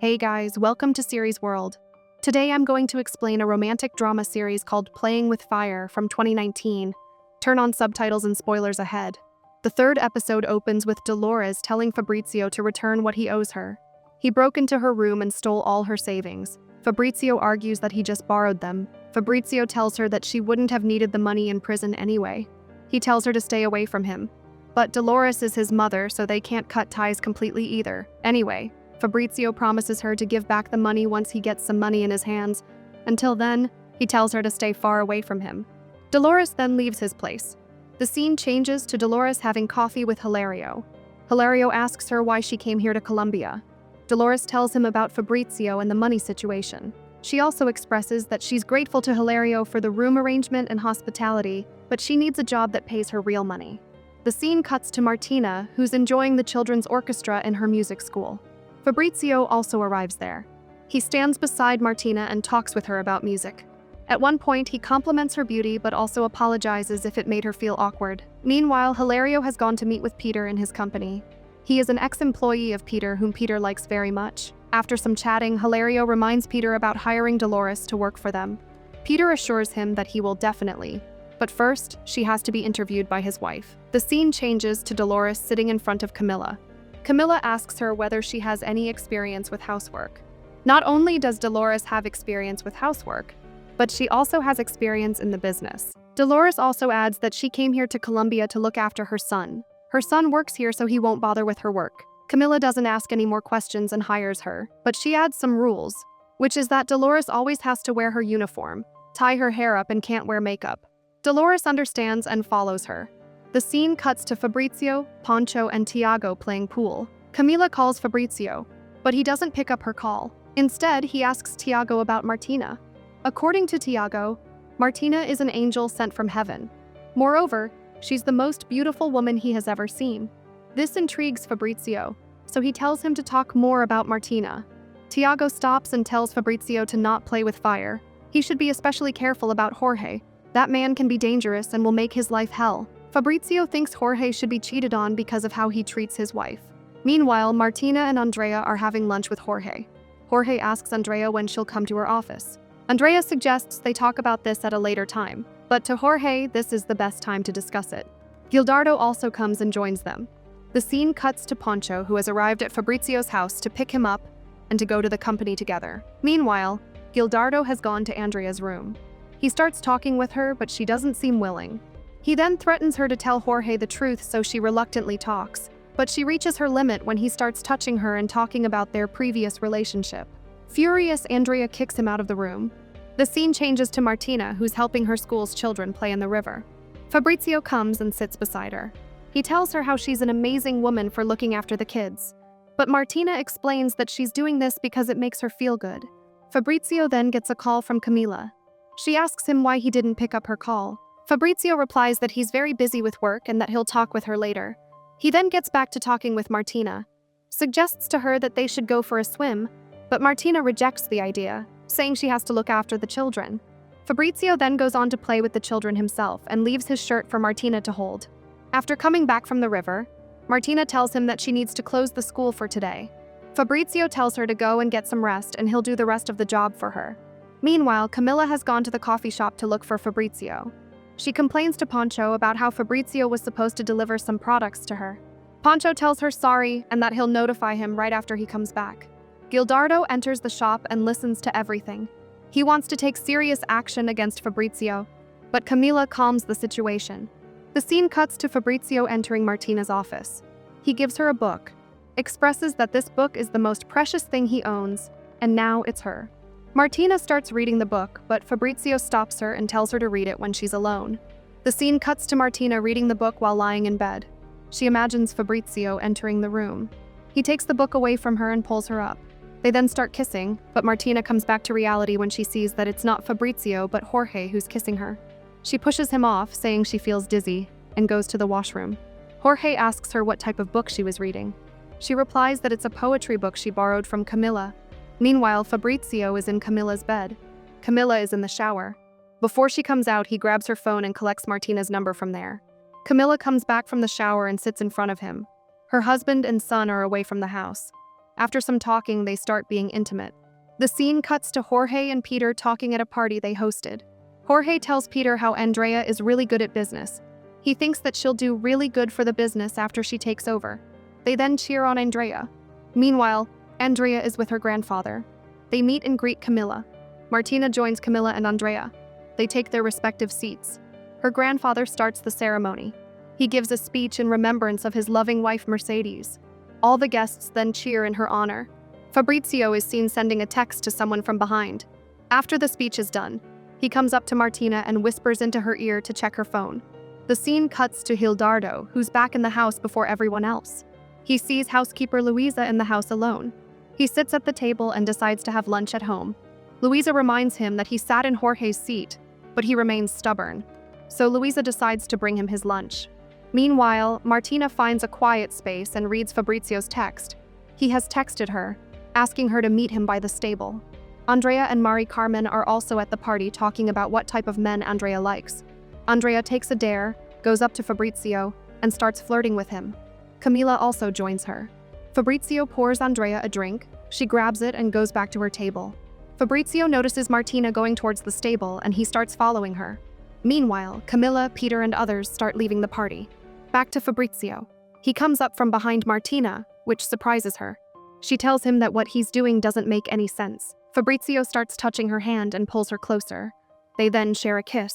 Hey guys, welcome to Series World. Today I'm going to explain a romantic drama series called Playing with Fire from 2019. Turn on subtitles and spoilers ahead. The third episode opens with Dolores telling Fabrizio to return what he owes her. He broke into her room and stole all her savings. Fabrizio argues that he just borrowed them. Fabrizio tells her that she wouldn't have needed the money in prison anyway. He tells her to stay away from him. But Dolores is his mother, so they can't cut ties completely either. Anyway, Fabrizio promises her to give back the money once he gets some money in his hands. Until then, he tells her to stay far away from him. Dolores then leaves his place. The scene changes to Dolores having coffee with Hilario. Hilario asks her why she came here to Colombia. Dolores tells him about Fabrizio and the money situation. She also expresses that she's grateful to Hilario for the room arrangement and hospitality, but she needs a job that pays her real money. The scene cuts to Martina, who's enjoying the children's orchestra in her music school. Fabrizio also arrives there. He stands beside Martina and talks with her about music. At one point, he compliments her beauty but also apologizes if it made her feel awkward. Meanwhile, Hilario has gone to meet with Peter in his company. He is an ex-employee of Peter whom Peter likes very much. After some chatting, Hilario reminds Peter about hiring Dolores to work for them. Peter assures him that he will definitely. But first, she has to be interviewed by his wife. The scene changes to Dolores sitting in front of Camila. Camila asks her whether she has any experience with housework. Not only does Dolores have experience with housework, but she also has experience in the business. Dolores also adds that she came here to Colombia to look after her son. Her son works here so he won't bother with her work. Camila doesn't ask any more questions and hires her, but she adds some rules, which is that Dolores always has to wear her uniform, tie her hair up, and can't wear makeup. Dolores understands and follows her. The scene cuts to Fabrizio, Pancho, and Tiago playing pool. Camila calls Fabrizio, but he doesn't pick up her call. Instead, he asks Tiago about Martina. According to Tiago, Martina is an angel sent from heaven. Moreover, she's the most beautiful woman he has ever seen. This intrigues Fabrizio, so he tells him to talk more about Martina. Tiago stops and tells Fabrizio to not play with fire. He should be especially careful about Jorge. That man can be dangerous and will make his life hell. Fabrizio thinks Jorge should be cheated on because of how he treats his wife. Meanwhile, Martina and Andrea are having lunch with Jorge. Jorge asks Andrea when she'll come to her office. Andrea suggests they talk about this at a later time, but to Jorge, this is the best time to discuss it. Gildardo also comes and joins them. The scene cuts to Pancho, who has arrived at Fabrizio's house to pick him up and to go to the company together. Meanwhile, Gildardo has gone to Andrea's room. He starts talking with her, but she doesn't seem willing. He then threatens her to tell Jorge the truth, so she reluctantly talks, but she reaches her limit when he starts touching her and talking about their previous relationship. Furious, Andrea kicks him out of the room. The scene changes to Martina, who's helping her school's children play in the river. Fabrizio comes and sits beside her. He tells her how she's an amazing woman for looking after the kids, but Martina explains that she's doing this because it makes her feel good. Fabrizio then gets a call from Camila. She asks him why he didn't pick up her call. Fabrizio replies that he's very busy with work and that he'll talk with her later. He then gets back to talking with Martina, suggests to her that they should go for a swim, but Martina rejects the idea, saying she has to look after the children. Fabrizio then goes on to play with the children himself and leaves his shirt for Martina to hold. After coming back from the river, Martina tells him that she needs to close the school for today. Fabrizio tells her to go and get some rest and he'll do the rest of the job for her. Meanwhile, Camila has gone to the coffee shop to look for Fabrizio. She complains to Pancho about how Fabrizio was supposed to deliver some products to her. Pancho tells her sorry and that he'll notify him right after he comes back. Gildardo enters the shop and listens to everything. He wants to take serious action against Fabrizio, but Camila calms the situation. The scene cuts to Fabrizio entering Martina's office. He gives her a book, expresses that this book is the most precious thing he owns, and now it's her. Martina starts reading the book, but Fabrizio stops her and tells her to read it when she's alone. The scene cuts to Martina reading the book while lying in bed. She imagines Fabrizio entering the room. He takes the book away from her and pulls her up. They then start kissing, but Martina comes back to reality when she sees that it's not Fabrizio but Jorge who's kissing her. She pushes him off, saying she feels dizzy, and goes to the washroom. Jorge asks her what type of book she was reading. She replies that it's a poetry book she borrowed from Camila. Meanwhile, Fabrizio is in Camila's bed. Camila is in the shower. Before she comes out, he grabs her phone and collects Martina's number from there. Camila comes back from the shower and sits in front of him. Her husband and son are away from the house. After some talking, they start being intimate. The scene cuts to Jorge and Peter talking at a party they hosted. Jorge tells Peter how Andrea is really good at business. He thinks that she'll do really good for the business after she takes over. They then cheer on Andrea. Meanwhile, Andrea is with her grandfather. They meet and greet Camila. Martina joins Camila and Andrea. They take their respective seats. Her grandfather starts the ceremony. He gives a speech in remembrance of his loving wife Mercedes. All the guests then cheer in her honor. Fabrizio is seen sending a text to someone from behind. After the speech is done, he comes up to Martina and whispers into her ear to check her phone. The scene cuts to Hildardo, who's back in the house before everyone else. He sees housekeeper Luisa in the house alone. He sits at the table and decides to have lunch at home. Luisa reminds him that he sat in Jorge's seat, but he remains stubborn. So Luisa decides to bring him his lunch. Meanwhile, Martina finds a quiet space and reads Fabrizio's text. He has texted her, asking her to meet him by the stable. Andrea and Mari Carmen are also at the party talking about what type of men Andrea likes. Andrea takes a dare, goes up to Fabrizio, and starts flirting with him. Camila also joins her. Fabrizio pours Andrea a drink. She grabs it and goes back to her table. Fabrizio notices Martina going towards the stable and he starts following her. Meanwhile, Camila, Peter, and others start leaving the party. Back to Fabrizio. He comes up from behind Martina, which surprises her. She tells him that what he's doing doesn't make any sense. Fabrizio starts touching her hand and pulls her closer. They then share a kiss.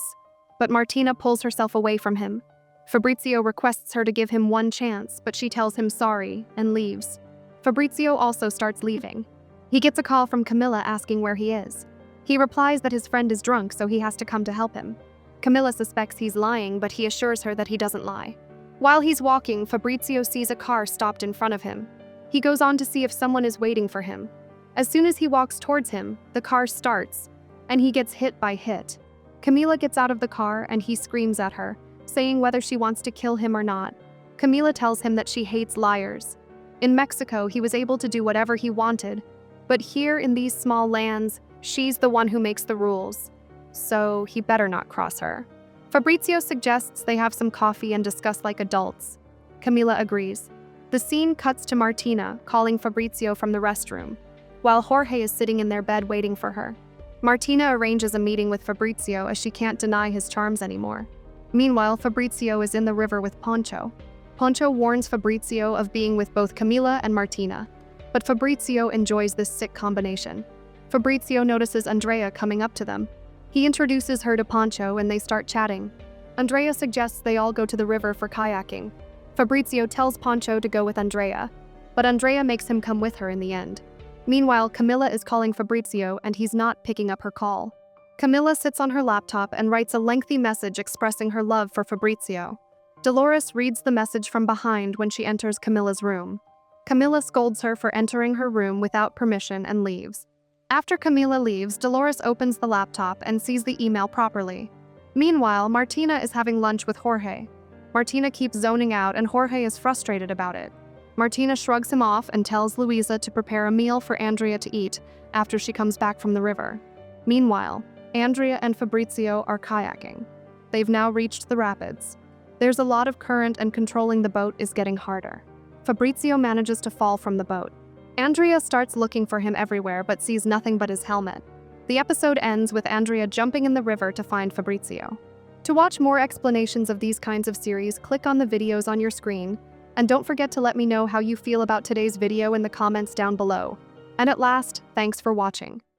But Martina pulls herself away from him. Fabrizio requests her to give him one chance, but she tells him sorry and leaves. Fabrizio also starts leaving. He gets a call from Camila asking where he is. He replies that his friend is drunk, so he has to come to help him. Camila suspects he's lying, but he assures her that he doesn't lie. While he's walking, Fabrizio sees a car stopped in front of him. He goes on to see if someone is waiting for him. As soon as he walks towards him, the car starts, and he gets hit by hit. Camila gets out of the car and he screams at her, saying whether she wants to kill him or not. Camila tells him that she hates liars. In Mexico, he was able to do whatever he wanted, but here in these small lands, she's the one who makes the rules. So he better not cross her. Fabrizio suggests they have some coffee and discuss like adults. Camila agrees. The scene cuts to Martina calling Fabrizio from the restroom, while Jorge is sitting in their bed waiting for her. Martina arranges a meeting with Fabrizio as she can't deny his charms anymore. Meanwhile, Fabrizio is in the river with Poncho. Poncho warns Fabrizio of being with both Camila and Martina, but Fabrizio enjoys this sick combination. Fabrizio notices Andrea coming up to them. He introduces her to Poncho and they start chatting. Andrea suggests they all go to the river for kayaking. Fabrizio tells Poncho to go with Andrea, but Andrea makes him come with her in the end. Meanwhile, Camila is calling Fabrizio and he's not picking up her call. Camila sits on her laptop and writes a lengthy message expressing her love for Fabrizio. Dolores reads the message from behind when she enters Camila's room. Camila scolds her for entering her room without permission and leaves. After Camila leaves, Dolores opens the laptop and sees the email properly. Meanwhile, Martina is having lunch with Jorge. Martina keeps zoning out and Jorge is frustrated about it. Martina shrugs him off and tells Luisa to prepare a meal for Andrea to eat after she comes back from the river. Meanwhile, Andrea and Fabrizio are kayaking. They've now reached the rapids. There's a lot of current and controlling the boat is getting harder. Fabrizio manages to fall from the boat. Andrea starts looking for him everywhere but sees nothing but his helmet. The episode ends with Andrea jumping in the river to find Fabrizio. To watch more explanations of these kinds of series, click on the videos on your screen, and don't forget to let me know how you feel about today's video in the comments down below. And at last, thanks for watching.